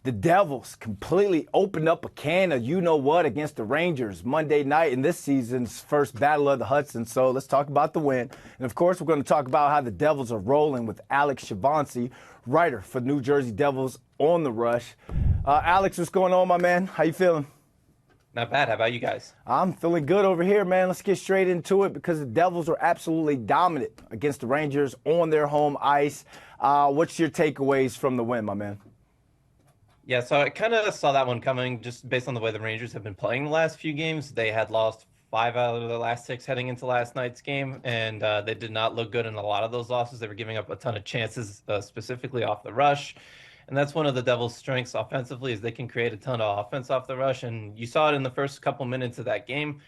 The Devils completely opened up a can of you-know-what against the Rangers Monday night in this season's first Battle of the Hudson. So let's talk about the win. And, of course, we're going to talk about how the Devils are rolling with Alex Chauvancy, writer for New Jersey Devils on the Rush. Alex, what's going on, my man? How you feeling? Not bad. How about you guys? I'm feeling good over here, man. Let's get straight into it because the Devils were absolutely dominant against the Rangers on their home ice. What's your takeaways from the win, my man? Yeah, so I kind of saw that one coming just based on the way the Rangers have been playing the last few games. They had lost 5 out of the last 6 heading into last night's game, and they did not look good in a lot of those losses. They were giving up a ton of chances, specifically off the rush. And that's one of the Devils' strengths offensively is they can create a ton of offense off the rush. And you saw it in the first couple minutes of that game.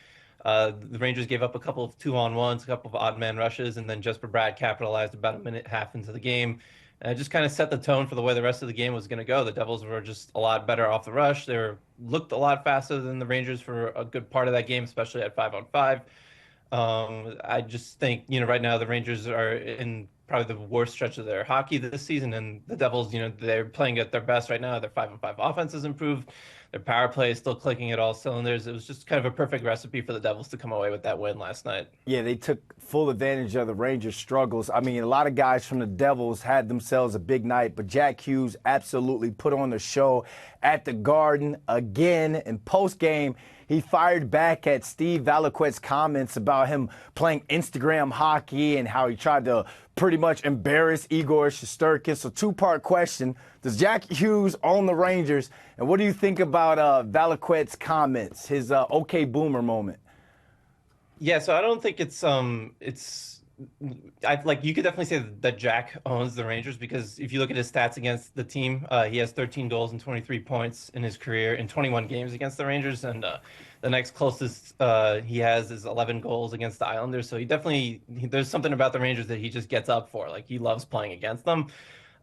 The Rangers gave up a couple of 2-on-1s, a couple of odd man rushes, and then Jesper Bratt capitalized about a minute half into the game. And it just kind of set the tone for the way the rest of the game was going to go. The Devils were just a lot better off the rush. Looked a lot faster than the Rangers for a good part of that game, especially at 5-on-5. I just think, right now the Rangers are in probably the worst stretch of their hockey this season, and the Devils, they're playing at their best right now. Their 5-on-5 offense has improved. Their power play is still clicking at all cylinders. It was just kind of a perfect recipe for the Devils to come away with that win last night. Yeah, they took full advantage of the Rangers' struggles. I mean, a lot of guys from the Devils had themselves a big night, but Jack Hughes absolutely put on the show at the Garden again. In post-game, he fired back at Steve Valiquette's comments about him playing Instagram hockey and how he tried to pretty much embarrass Igor Shesterkin. So two-part question. Does Jack Hughes own the Rangers? And what do you think about Valiquette's comments, his OK Boomer moment? Yeah, so I don't think you could definitely say that Jack owns the Rangers because if you look at his stats against the team, he has 13 goals and 23 points in his career in 21 games against the Rangers, and the next closest he has is 11 goals against the Islanders. So there's something about the Rangers that he just gets up for. Like, he loves playing against them.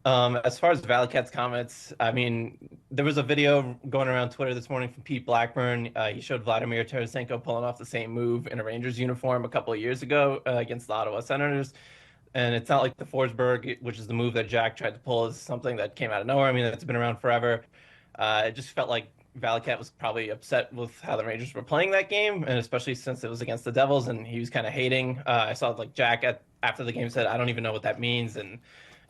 As far as Valiquette's comments, I mean, there was a video going around Twitter this morning from Pete Blackburn. He showed Vladimir Tarasenko pulling off the same move in a Rangers uniform a couple of years ago against the Ottawa Senators. And it's not like the Forsberg, which is the move that Jack tried to pull, is something that came out of nowhere. I mean, it's been around forever. It just felt like Valiquette was probably upset with how the Rangers were playing that game, and especially since it was against the Devils, and he was kind of hating. I saw like Jack after the game said, "I don't even know what that means," and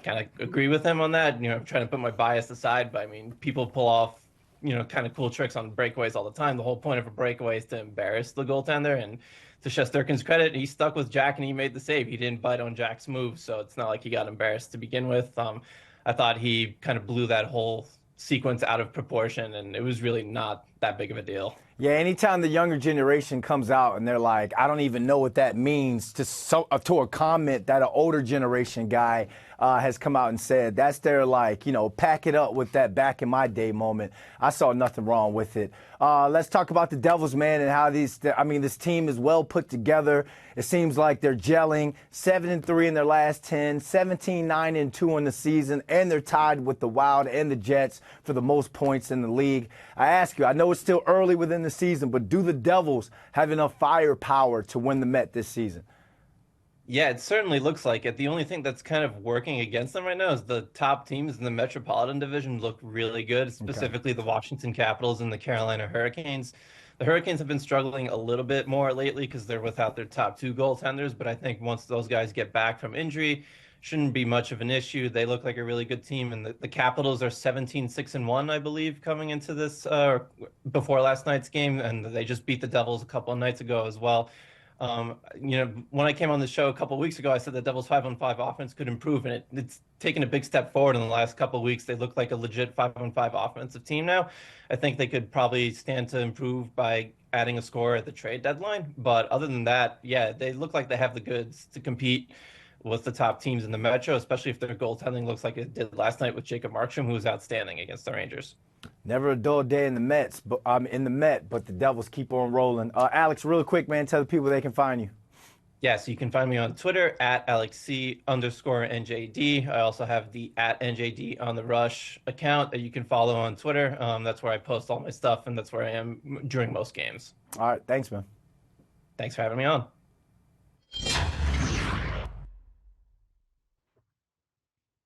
kind of agree with him on that. Trying to put my bias aside, but I mean, people pull off, kind of cool tricks on breakaways all the time. The whole point of a breakaway is to embarrass the goaltender. And to Shesterkin's credit, he stuck with Jack and he made the save. He didn't bite on Jack's move, so it's not like he got embarrassed to begin with. I thought he kind of blew that whole sequence out of proportion, and it was really not that big of a deal. Yeah, anytime the younger generation comes out and they're like, I don't even know what that means, to a comment that an older generation guy has come out and said, that's their, pack it up with that back in my day moment. I saw nothing wrong with it. Let's talk about the Devils, man, and how this team is well put together. It seems like they're gelling. 7-3 in their last 10, 17-9-2 in the season, and they're tied with the Wild and the Jets for the most points in the league. I ask you, I know it's still early within the season, but do the Devils have enough firepower to win the Met this season? Yeah, it certainly looks like it. The only thing that's kind of working against them right now is the top teams in the Metropolitan Division look really good, specifically the Washington Capitals and the Carolina Hurricanes. The Hurricanes have been struggling a little bit more lately because they're without their top 2 goaltenders, but I think once those guys get back from injury, shouldn't be much of an issue. They look like a really good team, and the Capitals are 17-6-1, I believe, coming into this before last night's game, and they just beat the Devils a couple of nights ago as well. When I came on the show a couple of weeks ago, I said the Devils 5-on-5 offense could improve, and it's taken a big step forward in the last couple of weeks. They look like a legit 5-on-5 offensive team now. I think they could probably stand to improve by adding a scorer at the trade deadline. But other than that, yeah, they look like they have the goods to compete with the top teams in the Metro, especially if their goaltending looks like it did last night with Jacob Markstrom, who was outstanding against the Rangers. Never a dull day in the Mets, but in the Met, but the Devils keep on rolling. Alex, real quick, man, tell the people they can find you. Yeah, so you can find me on Twitter at AlexC_NJD. I also have the at NJD on the Rush account that you can follow on Twitter. That's where I post all my stuff, and that's where I am during most games. All right, thanks, man. Thanks for having me on.